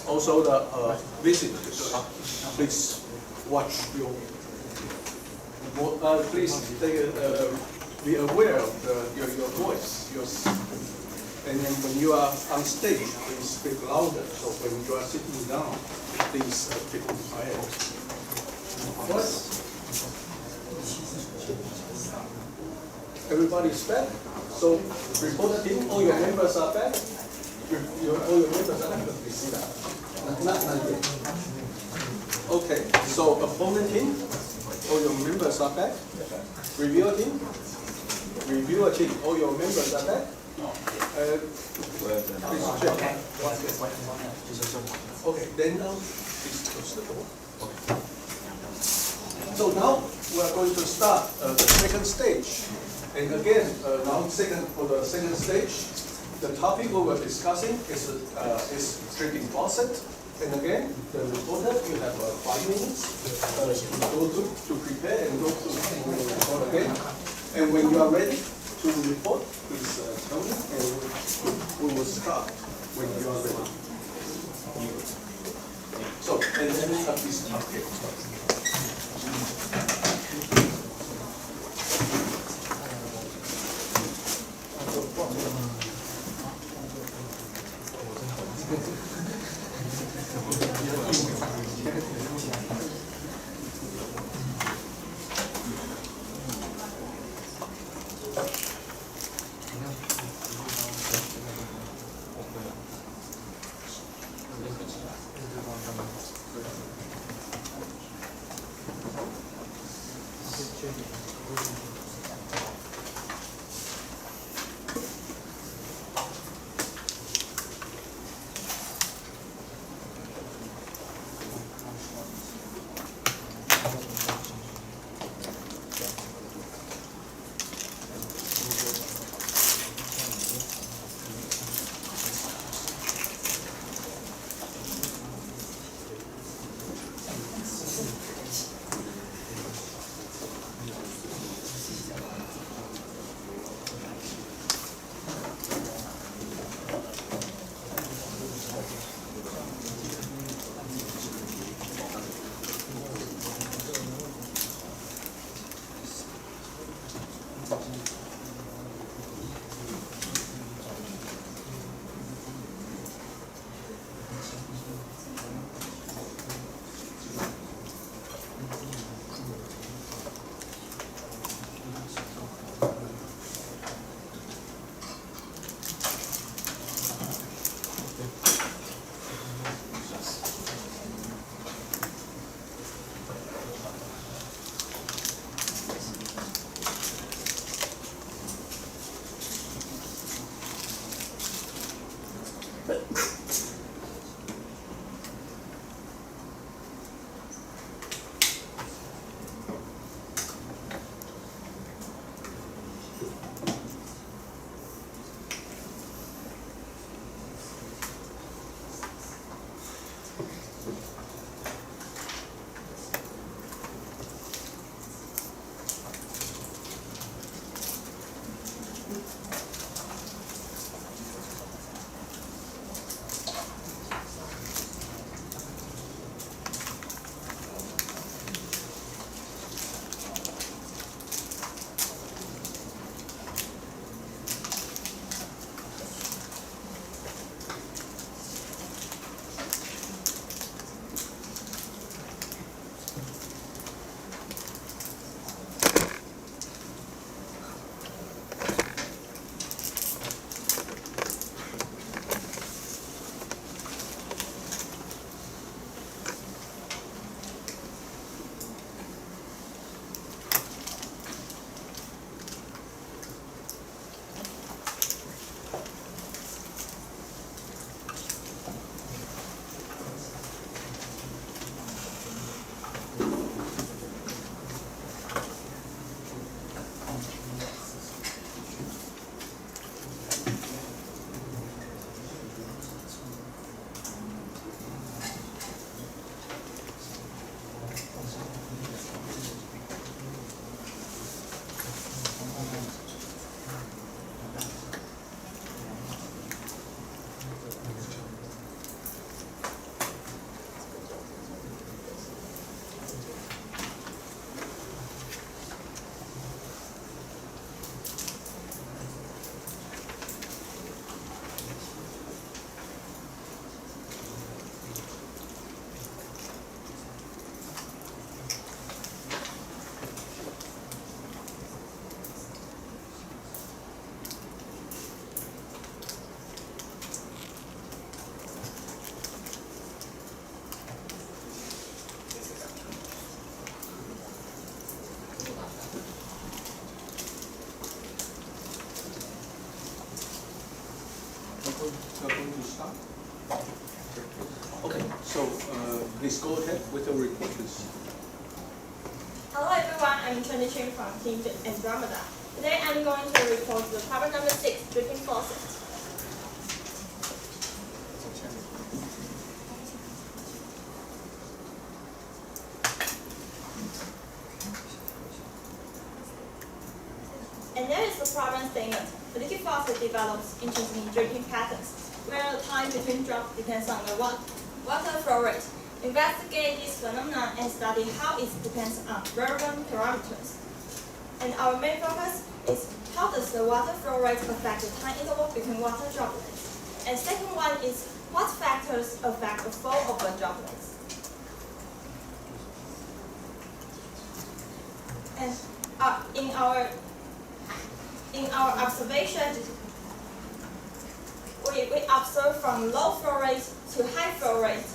Also the visitors, please watch your, please be aware of your voice. And then when you are on stage, please speak louder. So when you are sitting down, please keep quiet. First, everybody's back. So reporter team, all your members are back. All your members are back. Please see that. Not yet. Okay. So opponent team, all your members are back. Reviewer team, all your members are back. Please check. Okay. Then now, please close the door. Okay. So now we are going to start the second stage. And again, for the second stage, the topic we were discussing is stripping faucet. And again, the reporter, you have 5 minutes to prepare and go to report again. And when you are ready to report, please tell me, and we will start when you are ready. So, and then we have this topic. So please go ahead with the report, please. Hello everyone, I'm Tony Chin from Team Andromeda. Today I'm going to report the problem number 6, dripping faucet. And there is the problem statement. The leaky faucet develops interesting dripping patterns, where the time between drops depends on the water flow rate. Investigate this phenomenon and study how it depends on relevant parameters. And our main focus is how does the water flow rate affect the time interval between water droplets. And second one is what factors affect the flow of the droplets. And in our observation, we observe from low flow rate to high flow rate.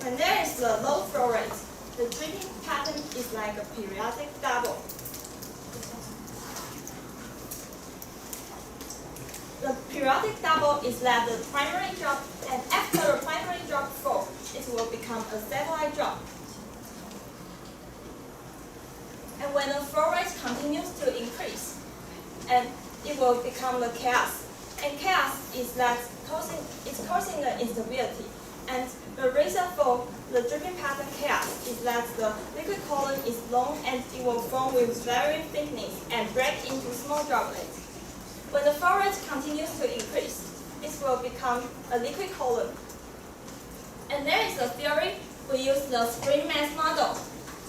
When there is the low flow rate, the dripping pattern is like a periodic double. The periodic double is that the primary drop, and after the primary drop fall, it will become a satellite drop. And when the flow rate continues to increase, and it will become the chaos. And chaos is that causing the instability. And the reason for the dripping pattern chaos is that the liquid column is long and it will form with varying thickness and break into small droplets. When the flow rate continues to increase, it will become a liquid column. And there is a theory, we use the spring mass model.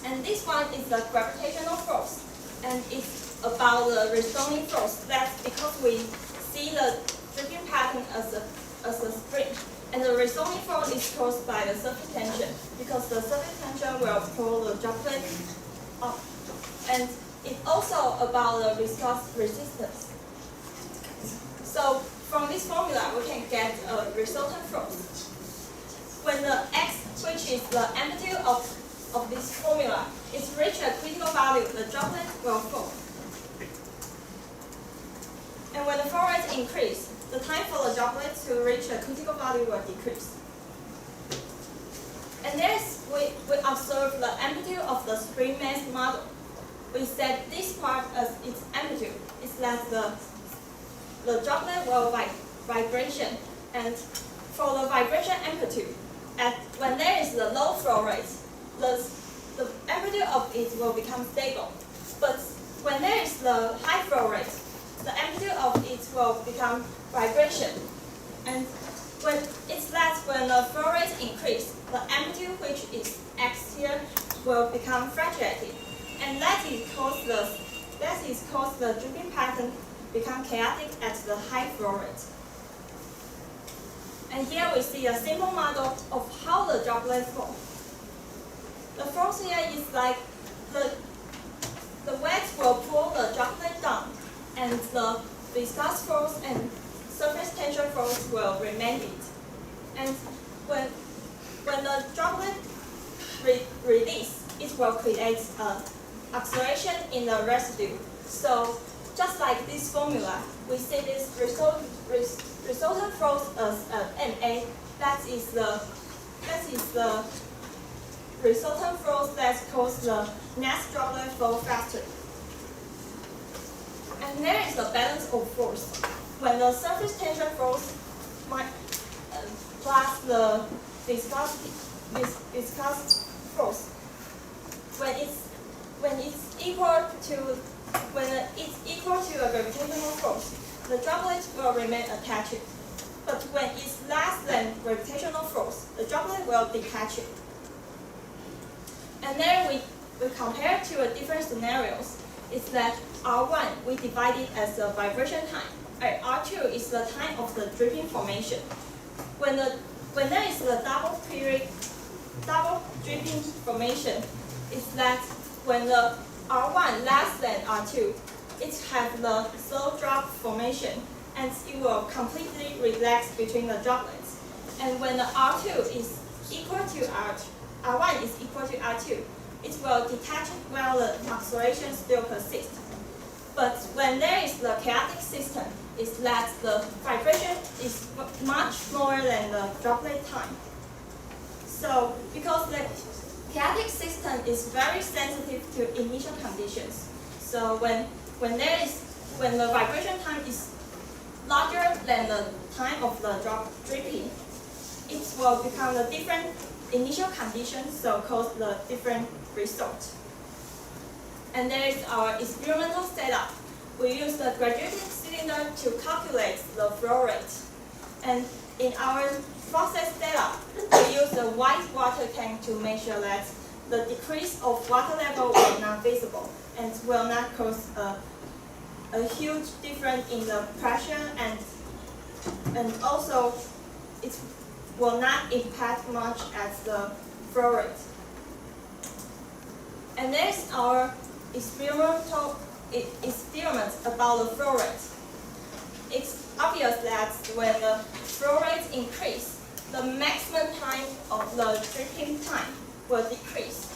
And this one is the gravitational force. And it's about the resounding force. That's because we see the dripping pattern as a spring. And the resounding force is caused by the surface tension, because the surface tension will pull the droplet up. And it's also about the viscous resistance. So from this formula, we can get a resultant force. When the x, which is the amplitude of this formula, is reached a critical value, the droplet will fall. And when the flow rate increases, the time for the droplet to reach a critical value will decrease. And next, we observe the amplitude of the spring mass model. We set this part as its amplitude. It's that the droplet will vibration. And for the vibration amplitude, when there is the low flow rate, the amplitude of it will become stable. But when there is the high flow rate, the amplitude of it will become vibration. And when the flow rate increases, the amplitude, which is x here, will become fluctuating. And that is cause the dripping pattern become chaotic at the high flow rate. And here we see a simple model of how the droplets fall. The force here is like the weight will pull the droplet down, and the viscous force and surface tension force will remain it. And when the droplet release, it will create an acceleration in the residue. So just like this formula, we see this resultant force as ma. That is the resultant force that causes the next droplet flow faster. And there is a balance of force. When the surface tension force plus the viscous force, when it's equal to a gravitational force, the droplet will remain attached. But when it's less than gravitational force, the droplet will detach. And then we compare to different scenarios. Is that R1 we divide it as the vibration time. R2 is the time of the dripping formation. When there is the double dripping formation, is that when the R1 less than R2, it has the slow drop formation, and it will completely relax between the droplets. And when the R2 is equal to R1 is equal to R2, it will detach while the acceleration still persists. But when there is the chaotic system, is that the vibration is much more than the droplet time. So because the chaotic system is very sensitive to initial conditions. So when the vibration time is larger than the time of the drop dripping, it will become a different initial conditions, so cause the different result. And there is our experimental setup. We use the graduated cylinder to calculate the flow rate. And in our process setup, we use the white water tank to make sure that the decrease of water level will not visible and will not cause a huge difference in the pressure, and also it will not impact much at the flow rate. And there's our experiment about the flow rate. It's obvious that when the flow rate increase, the maximum time of the dripping time will decrease.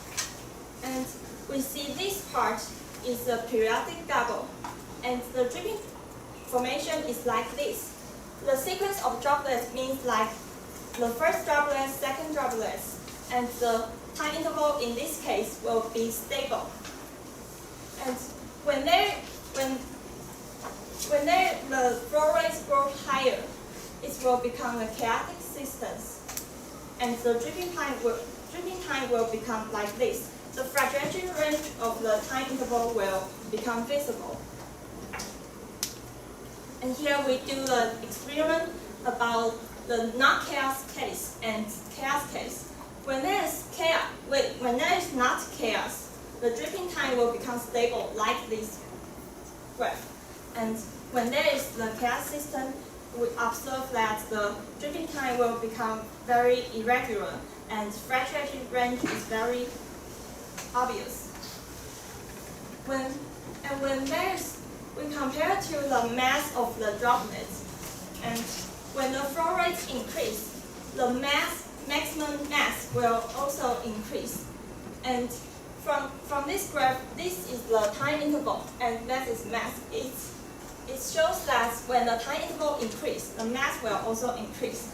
And we see this part is a periodic double, and the dripping formation is like this. The sequence of droplets means like the first droplet, second droplet, and the time interval in this case will be stable. And when the flow rate grows higher, it will become a chaotic system, and the dripping time will become like this. The fluctuation range of the time interval will become visible. And here we do the experiment about the not chaos case and chaos case. When there is not chaos, the dripping time will become stable like this graph. And when there is the chaos system, we observe that the dripping time will become very irregular and fluctuation range is very obvious. When we compare to the mass of the droplets, and when the flow rate increase, the maximum mass will also increase. And from this graph, this is the time interval, and that is mass. It shows that when the time interval increase, the mass will also increase.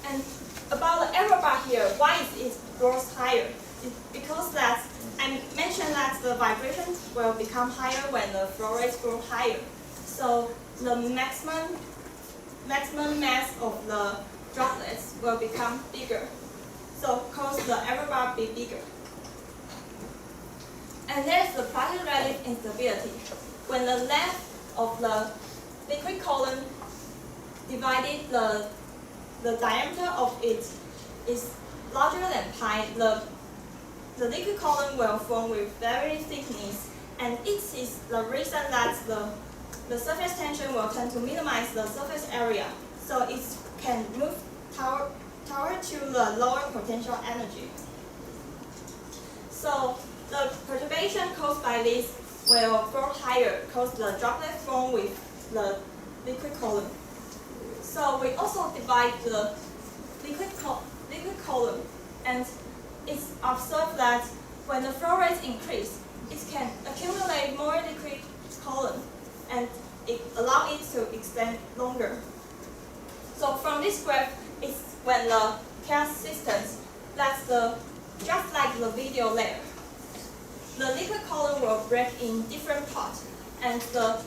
And about the error bar here, why it grows higher? It's because that I mentioned that the vibration will become higher when the flow rate grows higher. So the maximum mass of the droplets will become bigger. So cause the error bar be bigger. And there's the partial relative instability. When the length of the liquid column divided the diameter of it is larger than pi, the liquid column will form with very thickness, and it is the reason that the surface tension will tend to minimize the surface area, so it can move toward to the lower potential energy. So the perturbation caused by this will grow higher because the droplet form with the liquid column. So we also divide the liquid column, and it's observed that when the flow rate increase, it can accumulate more liquid column, and it allows it to extend longer. So from this graph, it's when the chaos systems, just like the video layer. The liquid column will break in different parts, and the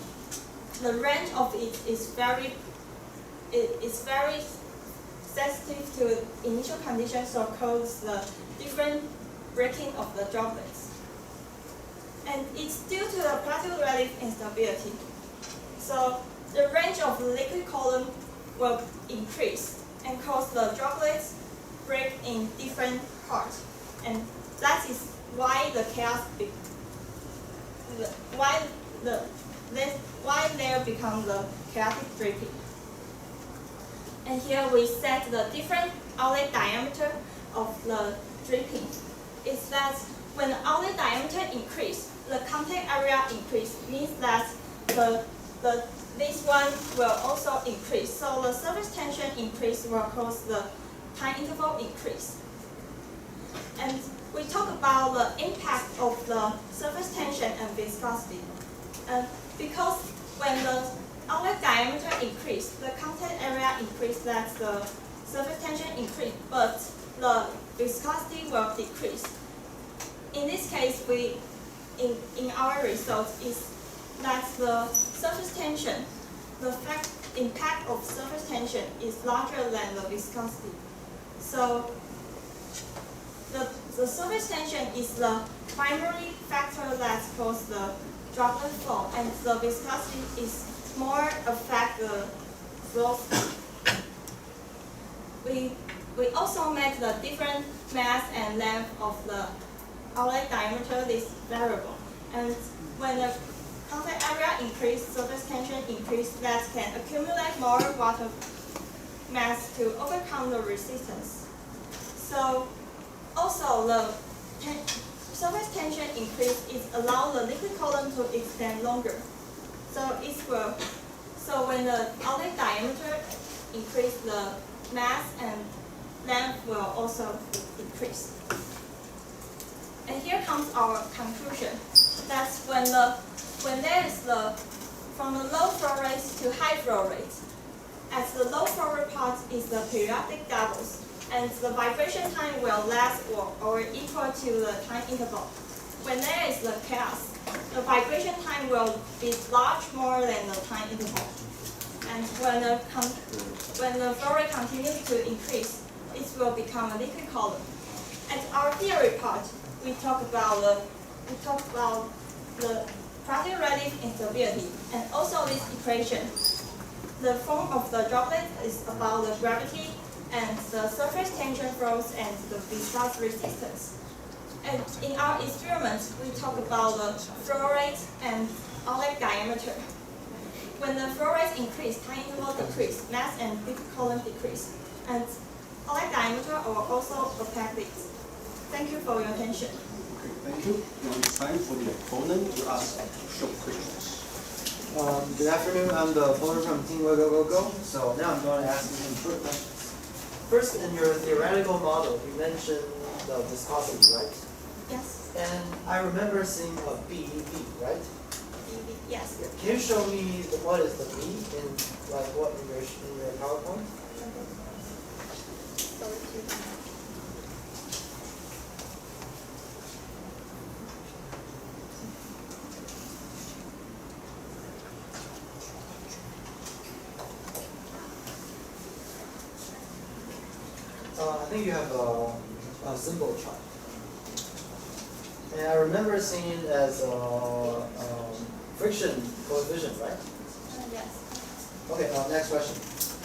range of it is very sensitive to initial conditions, so cause the different breaking of the droplets. And it's due to the partial relative instability. So the range of the liquid column will increase and cause the droplets break in different parts, and that is why the chaos why there become the chaotic dripping. And here we set the different outlet diameter of the dripping. It's that when the outlet diameter increase, the contact area increase, means that this one will also increase. So the surface tension increase will cause the time interval increase. And we talk about the impact of the surface tension and viscosity. Because when the outlet diameter increase, the contact area increase, that the surface tension increase, but the viscosity will decrease. In this case, in our result is that the surface tension, the impact of surface tension is larger than the viscosity. So the surface tension is the primary factor that causes the droplet flow, and the viscosity is more affect the flow speed. We also make the different mass and length of the outlet diameter this variable. And when the contact area increase, surface tension increase, that can accumulate more water mass to overcome the resistance. So also the surface tension increase is allow the liquid column to extend longer. So when the outlet diameter increase, the mass and length will also increase. And here comes our conclusion. That's when there is from the low flow rate to high flow rate. As the low flow rate part is the periodic doubles, and the vibration time will less or equal to the time interval. When there is the chaos, the vibration time will be large more than the time interval. And when the flow rate continues to increase, it will become a liquid column. At our theory part, we talk about the particle relative instability, and also this equation. The form of the droplet is about the gravity and the surface tension flows and the viscous resistance. And in our experiments, we talk about the flow rate and outlet diameter. When the flow rate increase, time interval decrease, mass and liquid column decrease, and outlet diameter will also affect this. Thank you for your attention. Okay, thank you. Now it's time for the opponent to ask short questions. Good afternoon, I'm the opponent from Team Go. So now I'm going to ask you some short questions. First, in your theoretical model, you mentioned the viscosity, right? Yes. And I remember seeing a B, right? Yes. Can you show me what is the B in your PowerPoint? I think you have a symbol chart. And I remember seeing it as friction coefficient, right? Yes. Okay, next question.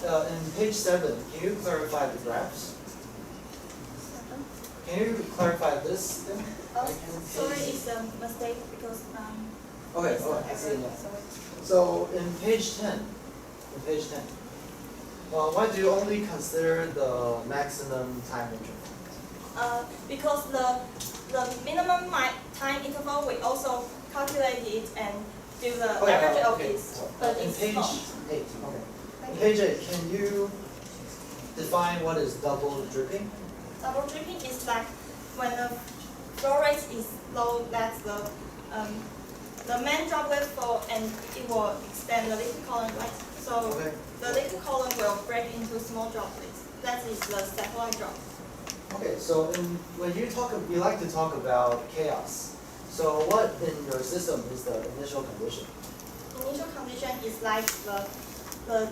In page 7, can you clarify the graphs? Can you clarify this thing? Sorry, it's a mistake because Okay, I see it now. So in page 10, why do you only consider the maximum time interval? Because the minimum time interval we also calculate it and do the average of this, but in it's page not. 8, in page 8, can you define what is double dripping? Double dripping is like when the flow rate is low, that's the main droplet flow and it will extend the liquid column, right? So the liquid column will break into small droplets. That is the satellite drop. Okay, so when you like to talk about chaos. So what in your system is the initial condition? Initial condition is like the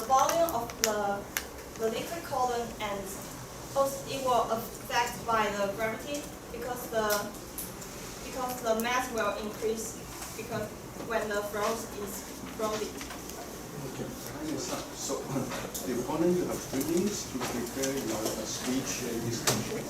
volume of the liquid column, and also it will affect by the gravity because the mass will increase because when the flow is flowing. Okay, time is up. So the opponent, you have 3 minutes to prepare your speech and discussion.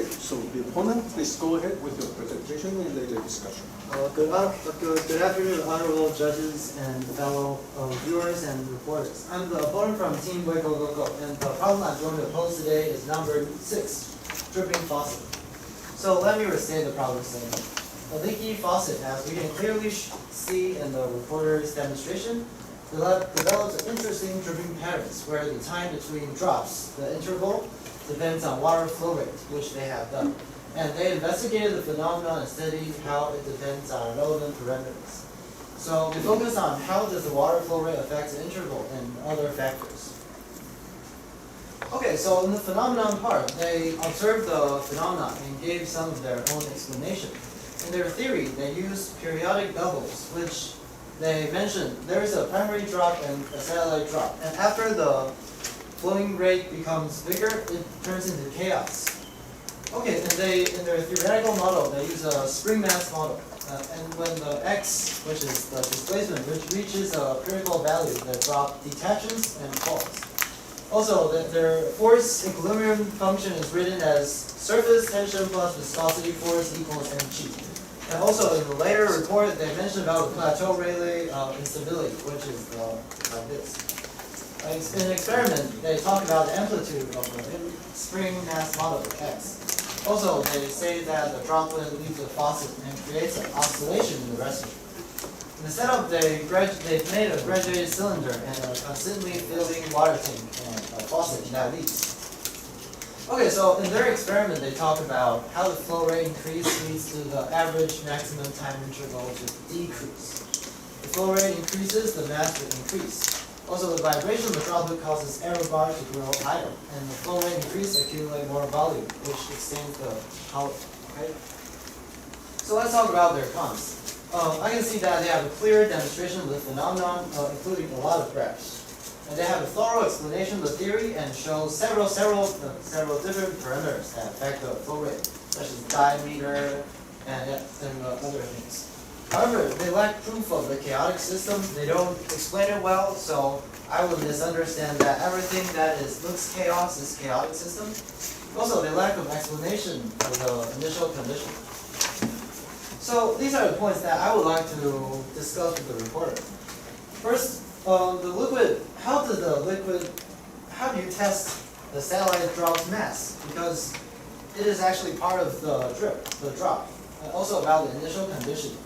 Okay, so the opponent, please go ahead with your presentation and later discussion. Good afternoon, honorable judges and fellow viewers and reporters. I'm the opponent from Team Go Go Go, and the problem I'm going to pose today is number 6, dripping faucet. So let me restate the problem statement. A leaky faucet, as we can clearly see in the reporter's demonstration, develops interesting dripping patterns where the time between drops, the interval, depends on water flow rate, which they have done. And they investigated the phenomenon and studied how it depends on relevant parameters. So we focus on how does the water flow rate affect the interval and other factors. Okay, so in the phenomenon part, they observed the phenomenon and gave some of their own explanation. In their theory, they used periodic doubles, which they mentioned there is a primary drop and a satellite drop. And after the flowing rate becomes bigger, it turns into chaos. Okay, and in their theoretical model, they use a spring mass model. And when the x, which is the displacement, which reaches a critical value, the drop detaches and falls. Also, their force equilibrium function is written as surface tension plus viscosity force equals mg. And also in the later report, they mentioned about the plateau Rayleigh instability, which is like this. In an experiment, they talk about the amplitude of the spring mass model of x. Also, they say that the droplet leaves the faucet and creates an oscillation in the reservoir. In the setup, they've made a graduated cylinder and a constantly filling water tank and a faucet that leaks. Okay, so in their experiment, they talk about how the flow rate increase leads to the average maximum time interval to decrease. The flow rate increases, the mass will increase. Also, the vibration of the droplet causes error bar to grow higher, and the flow rate increase accumulate more volume, which extends the power. Okay. So let's talk about their cons. I can see that they have a clear demonstration of the phenomenon, including a lot of graphs. And they have a thorough explanation of the theory and show several different parameters that affect the flow rate, such as diameter and other things. However, they lack proof of the chaotic system. They don't explain it well, so I would misunderstand that everything that looks chaos is chaotic system. Also, they lack of explanation of the initial condition. So these are the points that I would like to discuss with the reporter. First, the liquid. How do you test the satellite drop's mass? Because it is actually part of the drop. And also about the initial condition.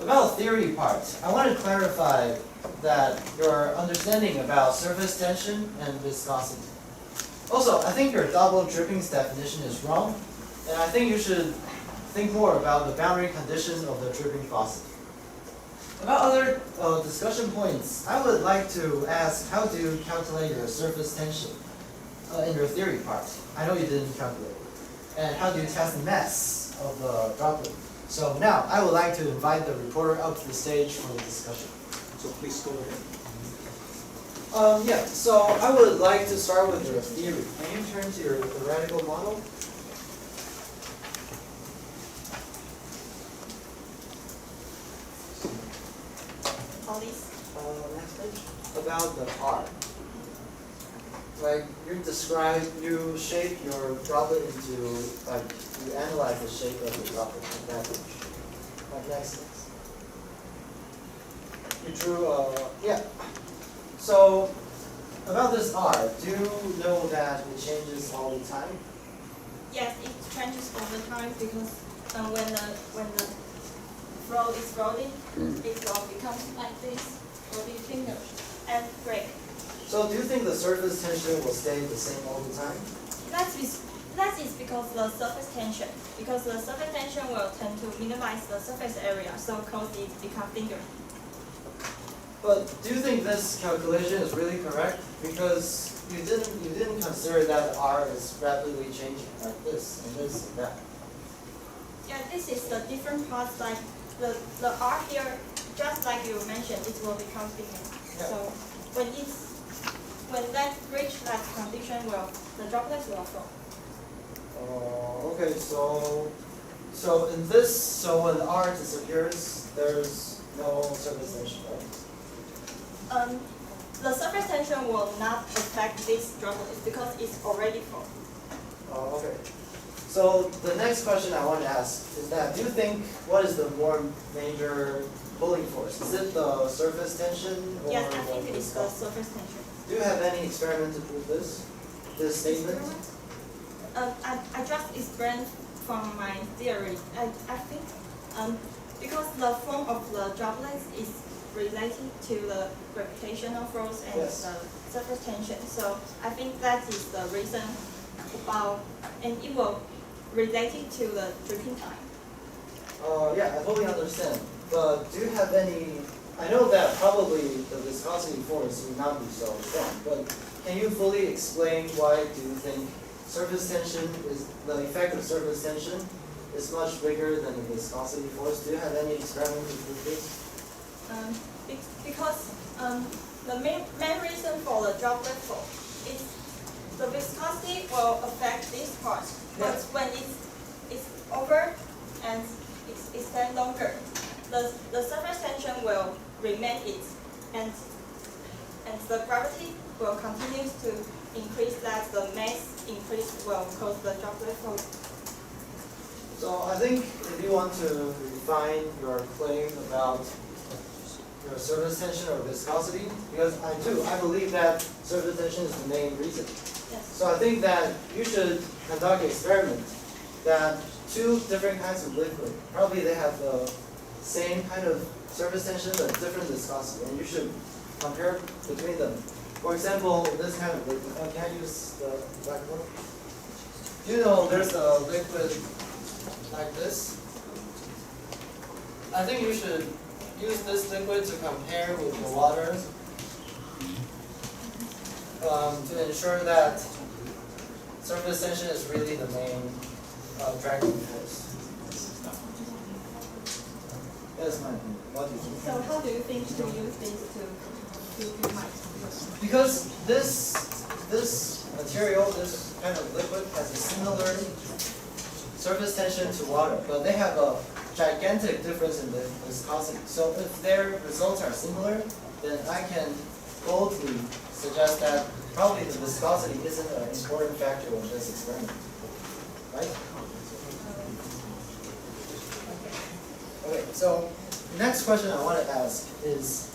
About the theory part, I want to clarify that your understanding about surface tension and viscosity. Also, I think your double drippings definition is wrong, and I think you should think more about the boundary conditions of the dripping faucet. About other discussion points, I would like to ask, how do you calculate your surface tension in your theory part? I know you didn't calculate it. And how do you test the mass of the droplet? So now, I would like to invite the reporter up to the stage for the discussion. So please go ahead. So I would like to start with your theory. Can you turn to your theoretical model? All these. Next page. About the R. Like you shape your droplet into, like you analyze the shape of the droplet in that page. Like next. You drew So about this R, do you know that it changes all the time? Yes, it changes all the time because when the flow is rolling, it will become like this, will be finger and break. So do you think the surface tension will stay the same all the time? That is because the surface tension. Because the surface tension will tend to minimize the surface area, so cause it become finger. But do you think this calculation is really correct? Because you didn't consider that R is rapidly changing like this and this and that. Yeah, this is the different parts. Like the R here, just like you mentioned, it will become finger. Yeah. So when that reach that condition, the droplets will fall. Okay, so when R disappears, there's no surface tension, right? The surface tension will not affect this droplet because it's already full. Okay. So the next question I want to ask is that, do you think, what is the more major pulling force? Is it the surface tension or Yes, I think the it is the viscosity? surface tension. Do you have any experiment to prove this statement? I just explained from my theory. I think because the form of the droplets is related to the gravitational force and Yes. the surface tension. So I think that is the reason about, and it will related to the dripping time. Yeah, I totally understand. But do you have any, I know that probably the viscosity force would not be so strong, but can you fully explain why do you think surface tension is, the effect of surface tension is much bigger than the viscosity force? Do you have any experiment to prove this? Because the main reason for the droplet flow is the viscosity will affect this part, but Yeah. when it's over and it's extend longer, the surface tension will remain it, and the gravity will continue to increase, that the mass increase will cause the droplet flow. So I think if you want to refine your claim about your surface tension or viscosity, because I believe that surface tension is the main reason. Yes. So I think that you should conduct an experiment that two different kinds of liquid, probably they have the same kind of surface tension but different viscosity, and you should compare between them. For example, this kind of liquid, can I use the blackboard? You know there's a liquid like this. I think you should use this liquid to compare with the water to ensure that surface tension is really the main driving force. That's my opinion. What do you think? So how do you think to use this to define? Because this material, this kind of liquid, has a similar surface tension to water, but they have a gigantic difference in the viscosity. So if their results are similar, then I can boldly suggest that probably the viscosity isn't an important factor in this experiment, right? Okay, so the next question I want to ask is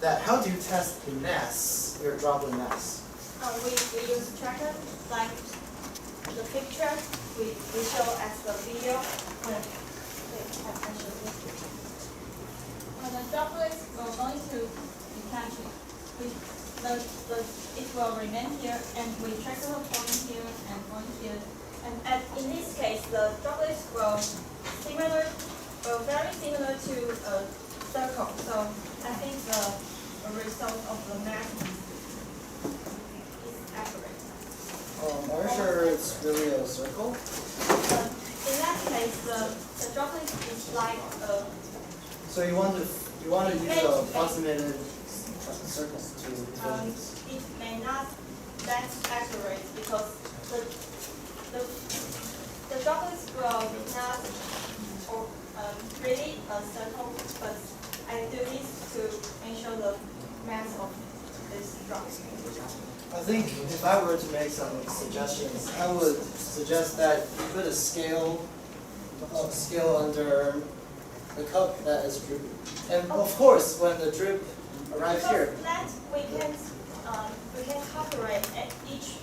that how do you test the mass, your droplet mass? We use tracker like the picture we show as the video. When the droplets are going to detach it will remain here, and we track the point here and point here. And in this case, the droplets will very similar to a circle. So I think the result of the math is accurate. Are you sure it's really a circle? In that case, the droplet is like a. So you want to use a approximated circle to define this? It may not that accurate because the droplets will not really a circle, but I do this to measure the mass of this droplet. I think if I were to make some suggestions, I would suggest that you put a scale under the cup that is dripping. And of course, when the drip arrives here, Because that we can calculate at each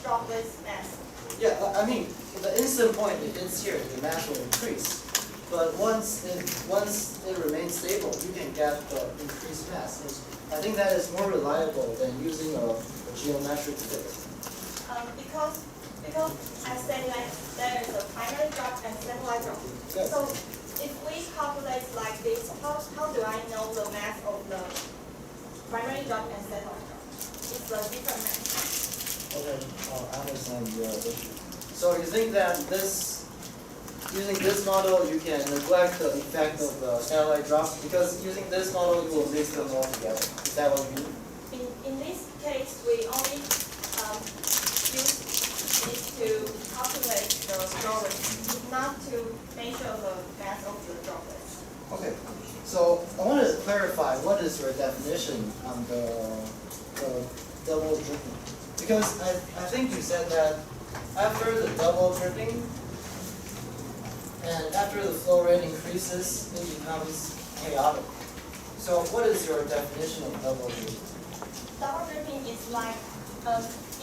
droplet's mass. yeah, I mean, the instant point it hits here, the mass will increase. But once it remains stable, you can get the increased mass. I think that is more reliable than using a geometric fit. Because I said like there is a primary drop and satellite drop. Yes. So if we calculate like this, how do I know the mass of the primary drop and satellite drop? It's a different mass. Okay, I understand your issue. So you think that using this model, you can neglect the effect of the satellite drop, because using this model, you will mix them all together. Is that what you mean? In this case, we only use this to calculate the droplets, not to measure the mass of the droplets. Okay, so I want to clarify, what is your definition on the double dripping? Because I think you said that after the double dripping, and after the flow rate increases, it becomes chaotic. So what is your definition of double dripping? Double dripping is like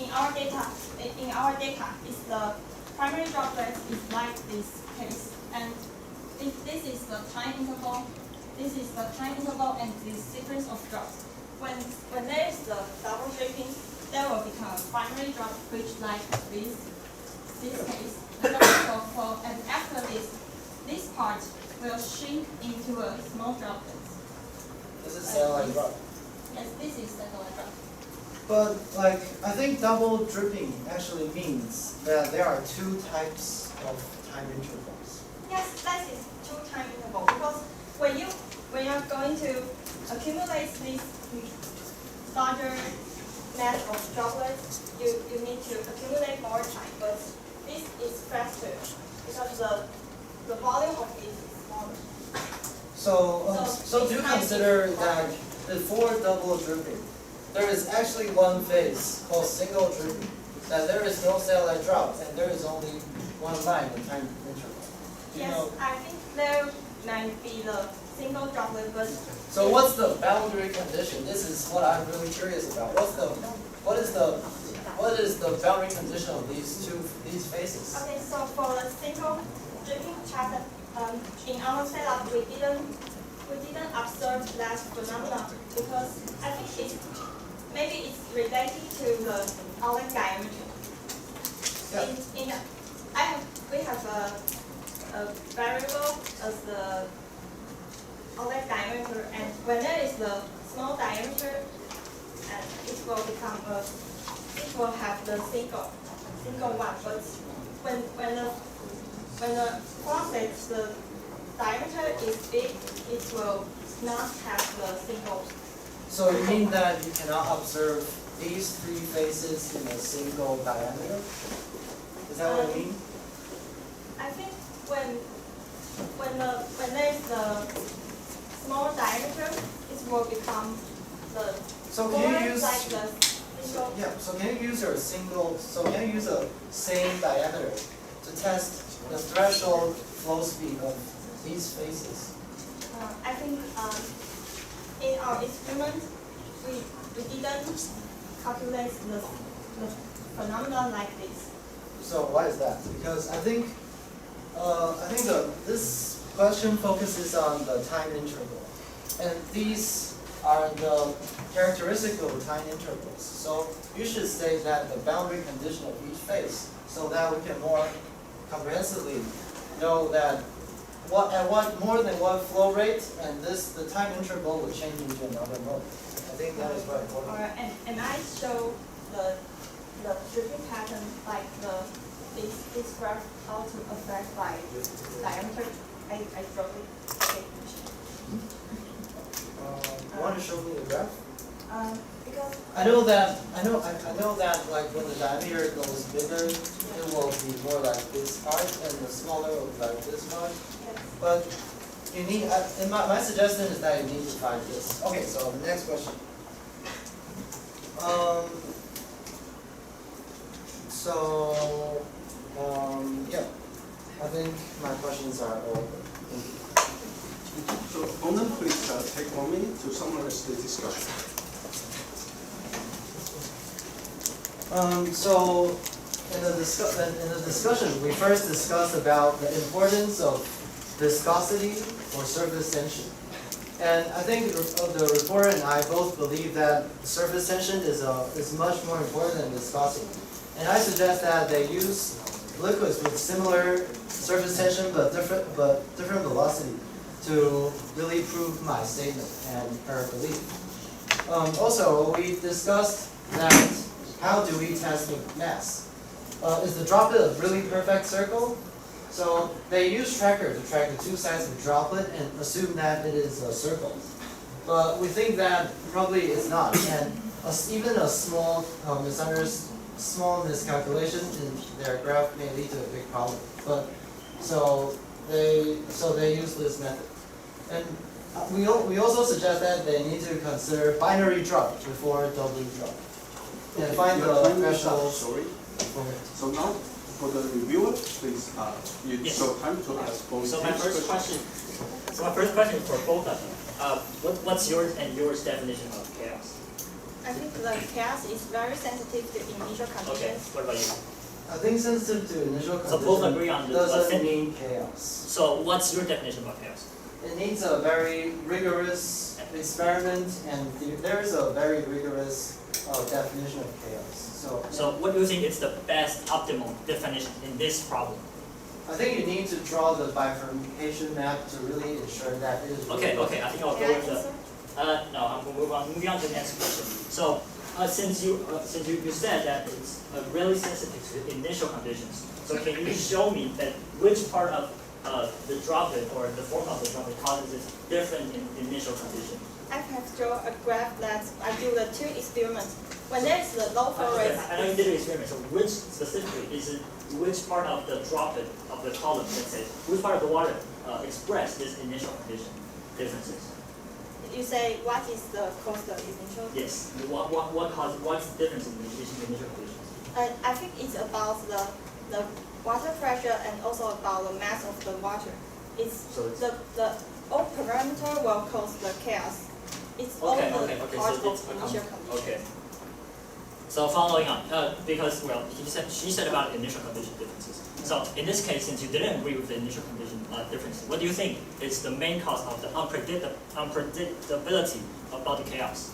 in our data. Is the primary droplet is like this case, and if this is the time interval, and this sequence of drops. When there is the double dripping, there will become a primary drop, which like this case. And after this part will shrink into a small droplet. This is satellite drop. Yes, this is satellite drop. But like, I think double dripping actually means that there are two types of time intervals. Yes, that is two time interval, because when you're going to accumulate this larger mass of droplets, you need to accumulate more time. But this is faster because the volume of this is smaller. So do you consider that before double dripping, there is actually one phase called single dripping, that there is no satellite drop and there is only one line in time interval? Do you Yes, know? I think there might be the single droplet, but So what's the boundary condition? This is what I'm really curious about. What is the boundary condition of these phases? okay. So for the single dripping pattern, in our setup we didn't observe that phenomenon because I think maybe it's related to the outlet diameter. Yeah. We have a variable as the outlet diameter, and when there is the small diameter, and it will have the single one. But when the faucet the diameter is big, it will not have the single. So you mean that you cannot observe these three phases in a single diameter? Is that what you mean? I think when there is the small diameter, it will become the So can more you use like the single. yeah? So can you use can you use a same diameter to test the threshold flow speed of these phases? I think in our experiment we didn't calculate the phenomenon like this. So why is that? Because I think this question focuses on the time interval, and these are the characteristic of time intervals. So you should state that the boundary condition of each phase, so that we can more comprehensively know that at more than one flow rate, and the time interval will change into another mode. I think that is very important. And I show the dripping pattern like this graph how to affect by diameter. I draw it. Okay. You want to show me the graph? Because I know that like when the diameter goes bigger, it will be more like this part, and the smaller will be like this part. yes. But you need, and my suggestion is that you need to find this. Okay, so the next question. Yeah, I think my questions are all. Thank you. So, Bonan, please take 1 minute to summarize the discussion. So in the discussion, we first discussed about the importance of viscosity or surface tension. And I think the reporter and I both believe that surface tension is much more important than viscosity. And I suggest that they use liquids with similar surface tension but different velocity to really prove my statement and her belief. Also, we discussed that how do we test the mass? Is the droplet a really perfect circle? So they use tracker to track the two sides of the droplet and assume that it is a circle. But we think that probably it's not, and even a small miscalculation in their graph may lead to a big problem. But so they use this method, and we also suggest that they need to consider binary drop before doubly drop, and find the threshold. Sorry. for it. So now, for the reviewer, please, you Yes. show time to ask both. So my first question is for both of you. What's yours and yours definition of chaos? I think the chaos is very sensitive to initial Okay, conditions. what about you? I think sensitive to initial So both condition agree on the doesn't mean chaos. So what's your definition of chaos? It needs a very rigorous experiment, and there is a very rigorous definition of chaos. So what do you think is the best optimal definition in this problem? I think you need to draw the bifurcation map to really ensure that it is. Okay, I think I'll go May I with the. answer? No, I'm gonna moving on to the next question. So, since you said that it's really sensitive to initial conditions, so can you show me that which part of the droplet or the form of the droplet causes this different in initial condition? I have drawn a graph that I do the two experiments. When there is the low flow rate, I know you did an experiment. So which specifically is it? Which part of the droplet of the column, let's say, which part of the water express this initial condition differences? you say what is the cost of initial? Yes. What's the difference in the initial conditions? I think it's about the water pressure and also about the mass of the water. So it's the all parameter will cause the chaos. It's all okay. the part So of initial condition. okay. So following on, because well, she said about initial condition differences. So in this case, since you didn't agree with the initial condition differences, what do you think is the main cause of the unpredictability about the chaos?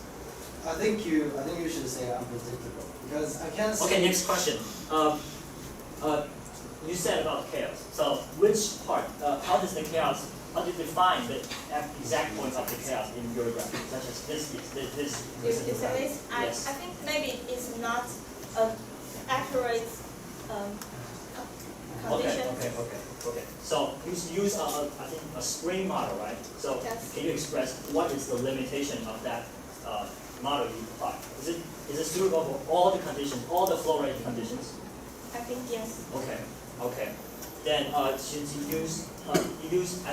I think you should say unpredictable because I can't say. Okay, next question. You said about chaos. So which part? How does the chaos? How do you define the exact points of the chaos in your graph, such as this? You say this? I Yes. think maybe it's not an accurate condition. Okay. So you use I think a spring model, right? So Yes. can you express what is the limitation of that model you apply? Is it suitable for all the conditions, all the flow rate conditions? I think yes. Okay. Then since you use, I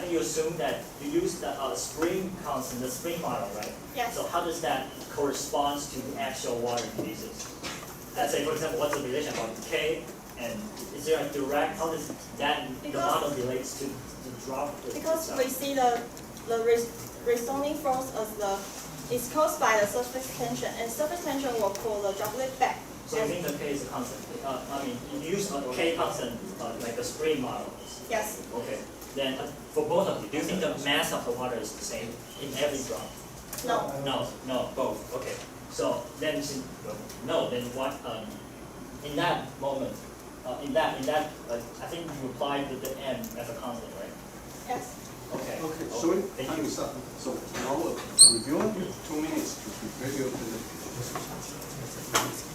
think you assume that you use the spring constant, the spring model, right? Yes. So how does that correspond to the actual water basis? Let's say, for example, what's the relation about K, and is there a direct, how does that, the model relates to the drop? Because we see the resounding force as is caused by the surface tension, and surface tension will pull the droplet back. So you think the K is a constant? I mean, you use a K constant, like a spring model. Yes. Okay. Then for both of you, do you think the mass of the water is the same in every drop? No. No, both. Okay. So then, then what? In that moment, I think you applied the M as a constant, right? Yes. Okay. Okay, sorry, Thank time you. is up. So now, reviewer, 2 minutes to prepare your presentation.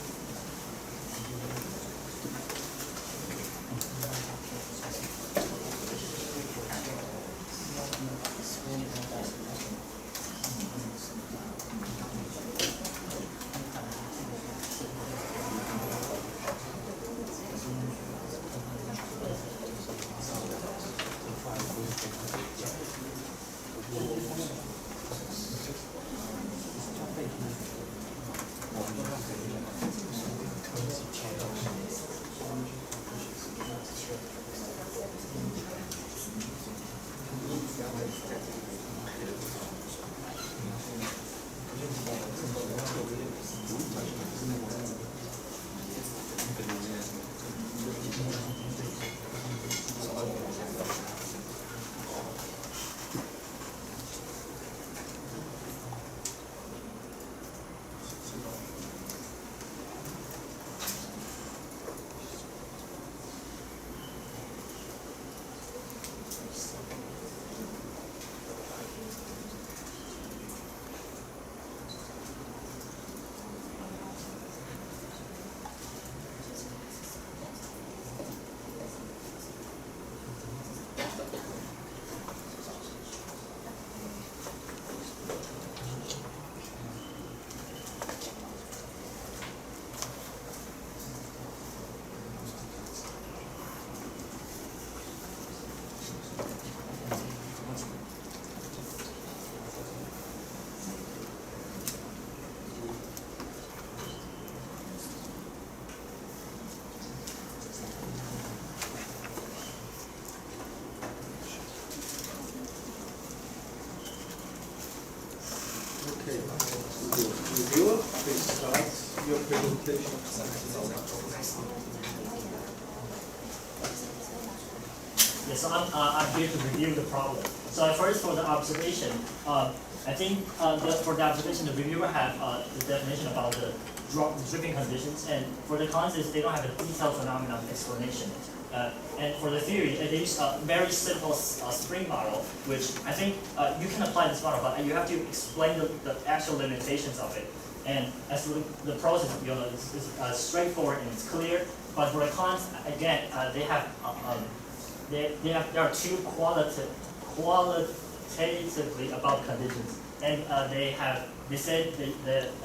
Yes, so I'm here to review the problem. So first for the observation, I think for the observation, the reviewer have the definition about the dripping conditions, and for the concepts, they don't have a detailed phenomenon explanation. And for the theory, they use a very simple spring model, which I think you can apply this model, but you have to explain the actual limitations of it. And as for the process, is straightforward and it's clear. But for the cons, again, there are two qualitatively about conditions, and they said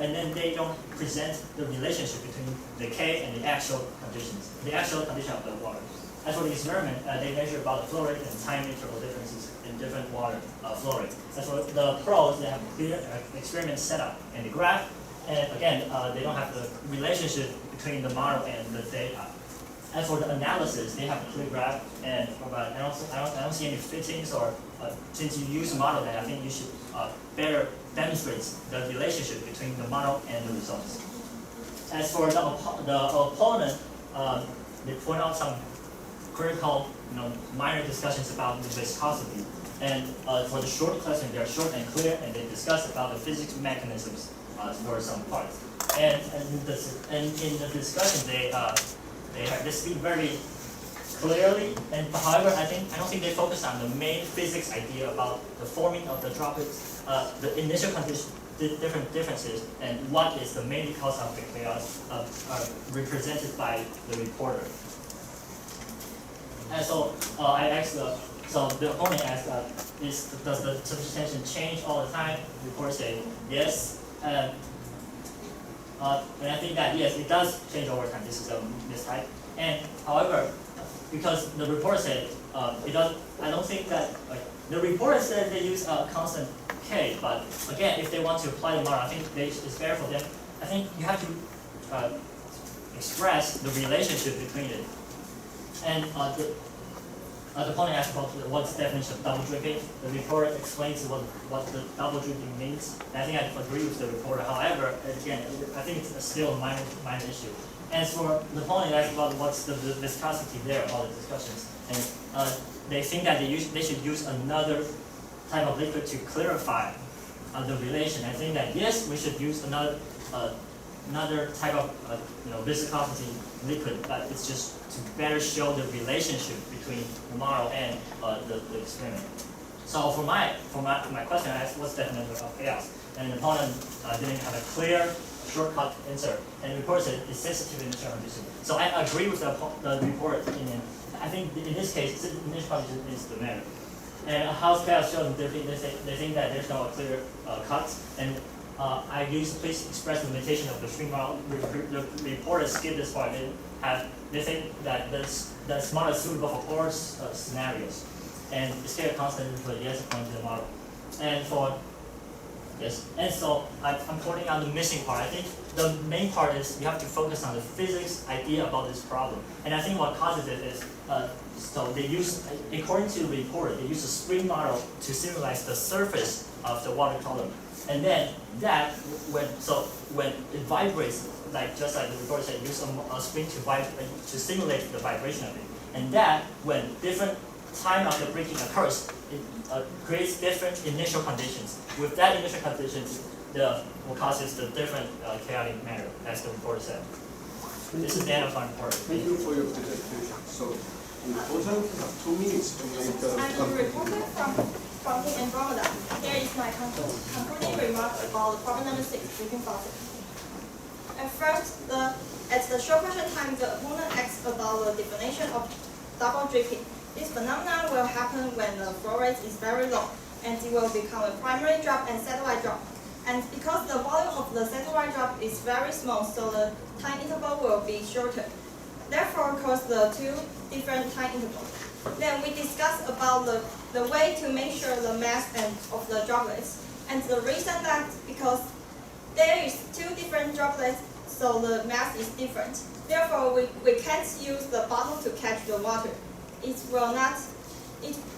and then they don't present the relationship between the K and the actual conditions, the actual condition of the water. As for the experiment, they measure about the flow rate and time interval differences in different water flow rates. As for the pros, they have clear experiment setup and the graph, and again, they don't have the relationship between the model and the data. As for the analysis, they have a clear graph, and I don't see any fittings or since you use a model, then I think you should better demonstrate the relationship between the model and the results. As for the opponent, they point out some critical, minor discussions about the viscosity. And for the short question, they are short and clear, and they discuss about the physics mechanisms for some parts. And in the discussion, they speak very clearly. And however, I don't think they focus on the main physics idea about the forming of the droplets, the initial condition, the different differences, and what is the main cause of the chaos represented by the reporter. And so I asked so the opponent asked, does the surface tension change all the time? The reporter said yes. And I think that yes, it does change over time. This is a mistype. And however, because the reporter said it does, I don't think that the reporter said they use a constant K. But again, if they want to apply the model, I think it's fair for them. I think you have to express the relationship between it. And the opponent asked about what's the definition of double dripping. The reporter explains what the double dripping means. And I think I agree with the reporter. However, again, I think it's still a minor issue. As for the opponent asked about what's the viscosity there, all the discussions. And they think that they should use another type of liquid to clarify the relation. I think that yes, we should use another type of viscosity liquid, but it's just to better show the relationship between the model and the experiment. So for my question, I asked what's the definition of chaos, and the opponent didn't have a clear shortcut answer, and the report said it's sensitive initial condition. So I agree with the report's opinion. I think in this case, initial condition is the matter. And how chaos shows they think that there's no clear cut, and I used please express the limitation of the string model. The reporter skipped this part. They think that the model is suitable for all scenarios, and the scale constant is yes according to the model. And for yes, and so I'm pointing out the missing part. I think the main part is you have to focus on the physics idea about this problem. And I think what causes it is so they use, according to the report, they use a spring model to simulate the surface of the water column. And then that when it vibrates, just like the report said, use a spring to simulate the vibration of it. And that when different time of the breaking occurs, it creates different initial conditions. With that initial conditions, what causes the different chaotic matter, as the reporter said. This is the end of my report. Thank you for your presentation. So, in total, 2 minutes to make the I'm a reporter from the Andromeda. Here is my concluding remark about problem number 6, dripping faucet. At first, at the short question time, the opponent asks about the definition of double dripping. This phenomenon will happen when the flow rate is very low, and it will become a primary drop and satellite drop. And because the volume of the satellite drop is very small, so the time interval will be shorter. Therefore, cause the 2 different time intervals. Then we discuss about the way to measure the mass of the droplets. And the reason that because there is 2 different droplets, so the mass is different. Therefore, we can't use the bottle to catch the water. It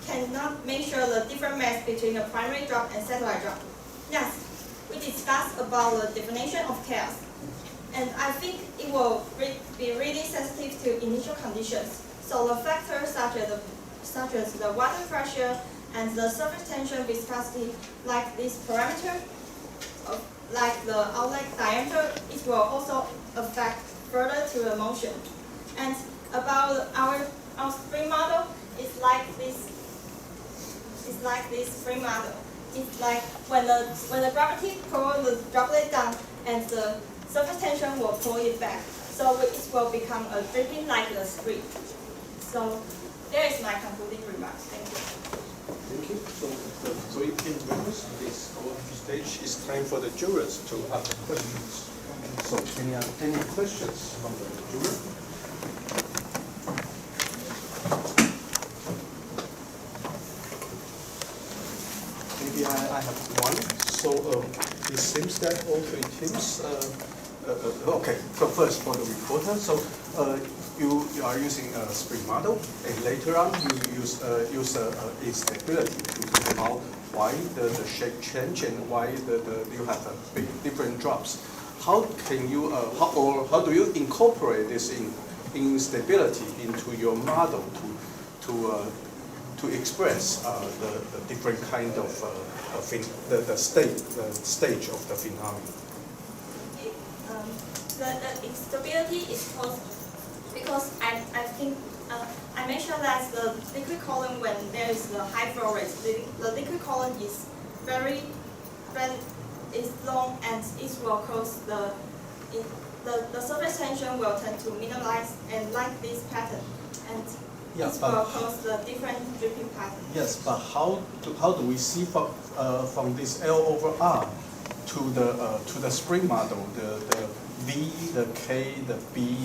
cannot measure the different mass between the primary drop and satellite drop. Next, we discuss about the definition of chaos. And I think it will be really sensitive to initial conditions. So the factors such as the water pressure and the surface tension viscosity, like this parameter, like the outlet diameter, it will also affect further to the motion. And about our spring model, it's like this spring model. It's like when the gravity pulls the droplet down and the surface tension will pull it back. So it will become a dripping like a spring. So there is my concluding remarks. Thank you. Thank you. So the 3 members of this stage, it's time for the jurors to ask questions. So any questions from the juror? Maybe I have one. So it seems that all 3 teams. Okay. So first for the reporter. So you are using a spring model, and later on you use instability to figure out why the shape change and why you have a big different drops. How can you how do you incorporate this instability into your model to express the different kind of the stage of the phenomenon? The instability is caused because I think I mentioned that the liquid column, when there is the high flow rate, the liquid column is very long, and it will cause the surface tension will tend to minimize and like this pattern, and Yeah, it will cause the different dripping pattern. Yes, but how do we see from this L over R to the spring model, the V, the K, the B,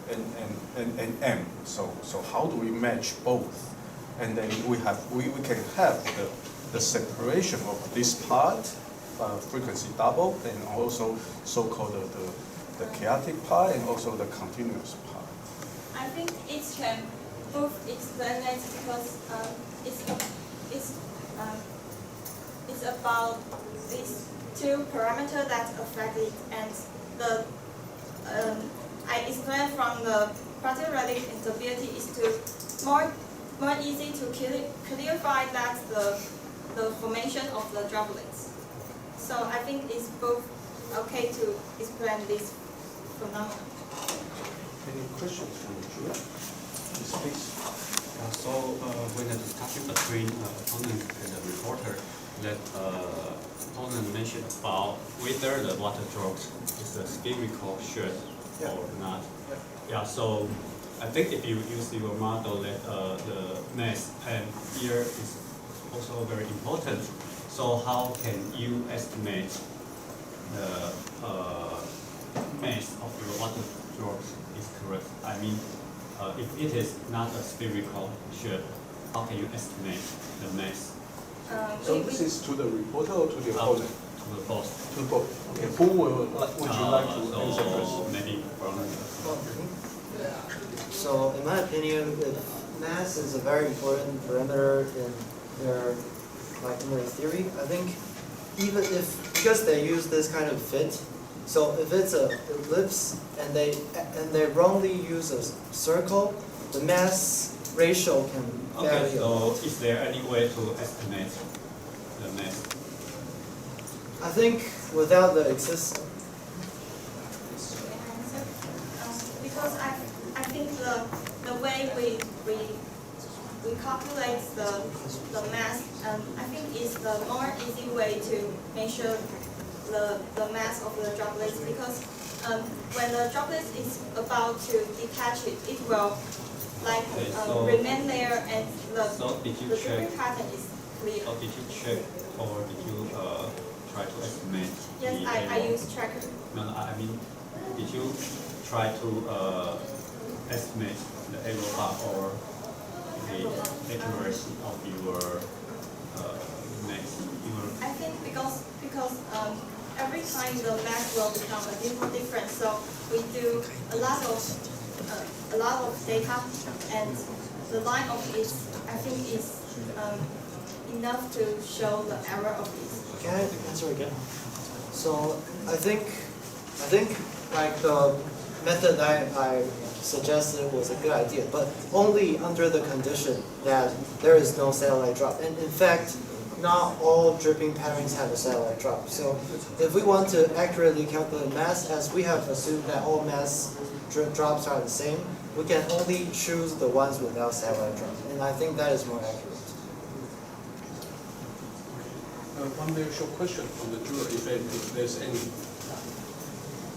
and M. So how do we match both? And then we can have the separation of this part, frequency double, and also so-called the chaotic part, and also the continuous part. I think it can both explain it because it's about these 2 parameters that affect it, and I explained from the particularly instability is to more easy to clarify that the formation of the droplets. So I think it's both okay to explain this phenomenon. Any questions from the jury? Yes, please. When the discussion between opponent and the reporter, that opponent mentioned about whether the water drops is a spherical shape or not. Yeah. So I think if you use your model, that the mass and here is also very important. So how can you estimate the mass of your water drops is correct? I mean, if it is not a spherical shape, how can you estimate the mass? So this is to the reporter or to the opponent? To the both. To both. Okay. Who would you like to answer first? Maybe from So in my opinion, mass is a very important parameter in their theory. I think even if, because they use this kind of fit, so if it's a ellipse and they wrongly use a circle, the mass ratio can vary. Okay, so is there any way to estimate the mass? I think without the existence. Because I think the way we calculate the mass, I think is the more easy way to measure the mass of the droplets, because when the droplet is about to detach it will remain there, and the dripping pattern is clear. So did you check or did you try to estimate? Yes, I use tracker. No, I mean, did you try to estimate the error bar or the accuracy of your mass? I think because every time the mass will become a different, so we do a lot of data, and the line of it I think is enough to show the error of this. Can I answer again? So I think like the method I suggested was a good idea, but only under the condition that there is no satellite drop. And in fact, not all dripping patterns have a satellite drop. So if we want to accurately calculate mass, as we have assumed that all mass drops are the same, we can only choose the ones without satellite drop. And I think that is more accurate. One very short question from the juror, if there's any.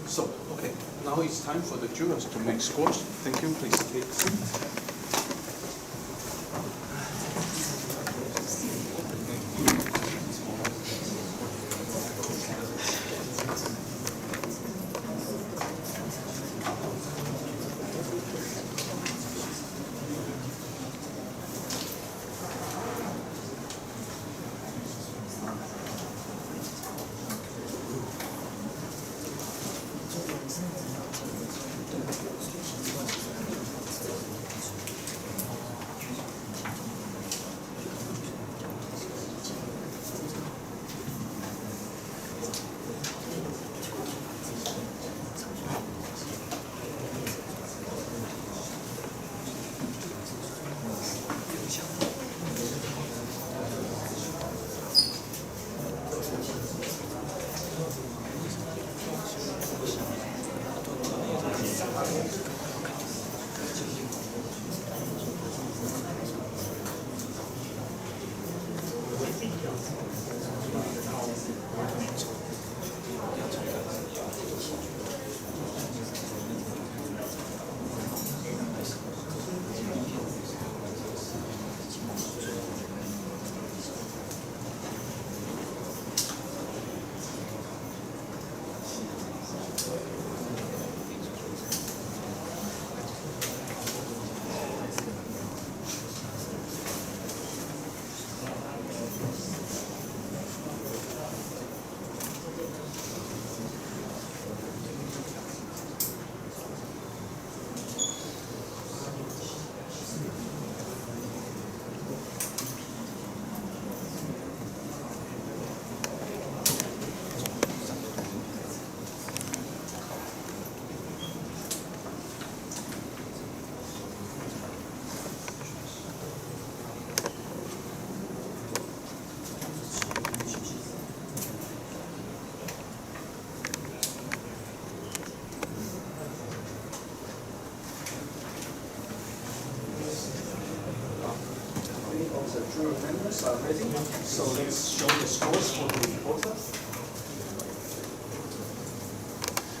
So, okay, now it's time for the jurors to make scores. Thank you, please take a seat. The juror members are ready, so let's show the scores for the reporter.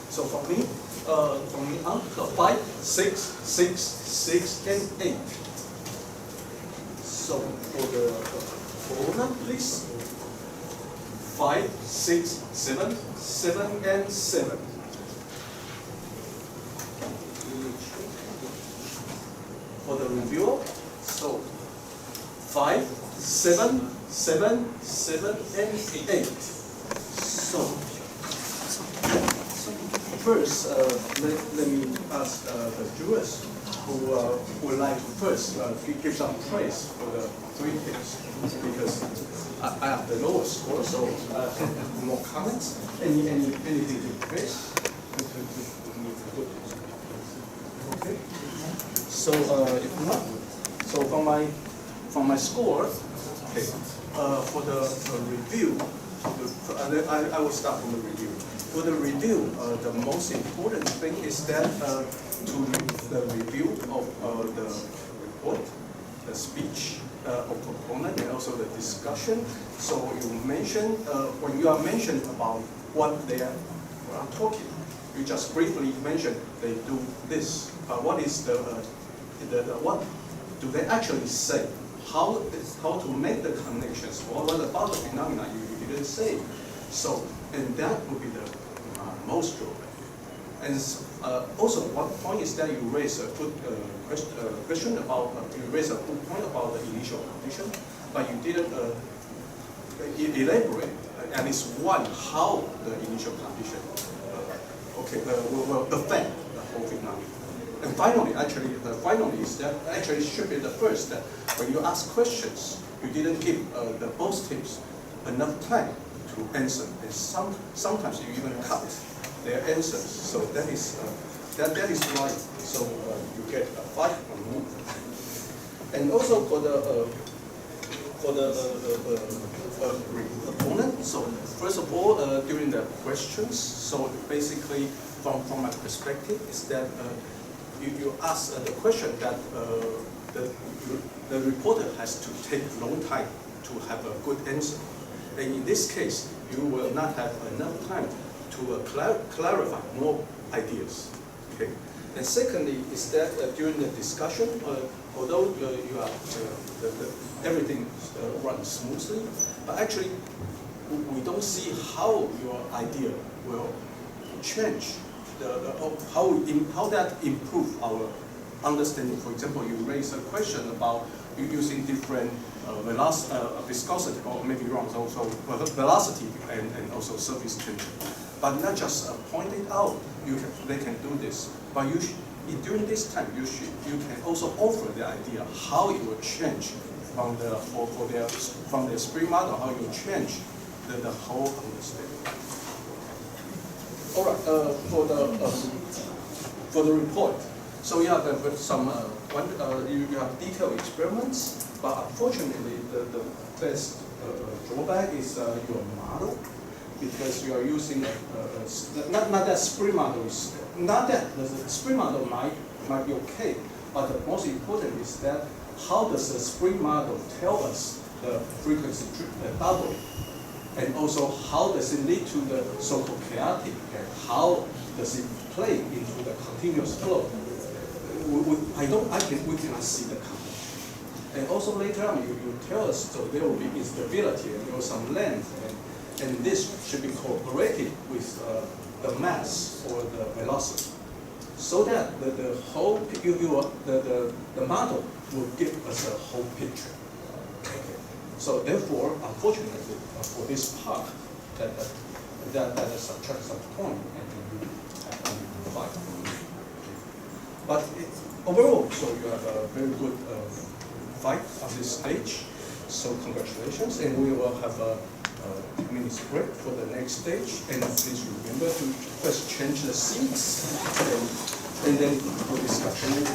So for me, on 5, 6, 6, 6, and 8. So for the owner, please. 5, 6, 7, 7, and 7. For the reviewer, so 5, 7, 7, 7, and 8. So first, let me ask the jurors who would like to first give some praise for the 3 tips, because I have the lowest score, so more comments. Anything to praise? Okay. So if not, so from my score, okay, for the review, I will start from the review. For the review, the most important thing is that to the review of the report, the speech of proponent, and also the discussion. So you mentioned, when you are mentioned about what they are talking, you just briefly mention they do this. What is what do they actually say? How to make the connections? What about the phenomena you didn't say? So, and that would be the most relevant. And also, one point is that you raise a good question about, you raise a good point about the initial condition, but you didn't elaborate at least one how the initial condition will affect the whole phenomena. And finally, finally is that actually should be the first that when you ask questions, you didn't give the both tips enough time to answer, and sometimes you even cut their answers. So that is right. So you get 5 or more. And also for the opponent. So first of all, during the questions, so basically from my perspective is that you ask the question that the reporter has to take a long time to have a good answer. And in this case, you will not have enough time to clarify more ideas. Okay. And secondly, is that during the discussion, although you are everything runs smoothly, but actually we don't see how your idea will change, how that improve our understanding. For example, you raise a question about using different viscosity, or maybe wrong, also velocity and also surface tension. But not just point it out, they can do this. But during this time, you can also offer the idea how it will change from the spring model, how it will change the whole understanding. All right, for the report. So you have some you have detailed experiments, but unfortunately the best drawback is your model, because you are using not that spring model is not that the spring model might be okay, but the most important is that how does the spring model tell us the frequency double, and also how does it lead to the so-called chaotic, and how does it play into the continuous flow? We cannot see the combination. And also later on, you tell us so there will be instability and there will some length, and this should be cooperated with the mass or the velocity, so that the whole the model will give us a whole picture. Okay. So therefore, unfortunately, for this part, that subtracts some point and you have only 5. But overall, so you have a very good fight on this stage. So congratulations, and we will have a 10-minute break for the next stage. And please remember to first change the seats, and then for discussion.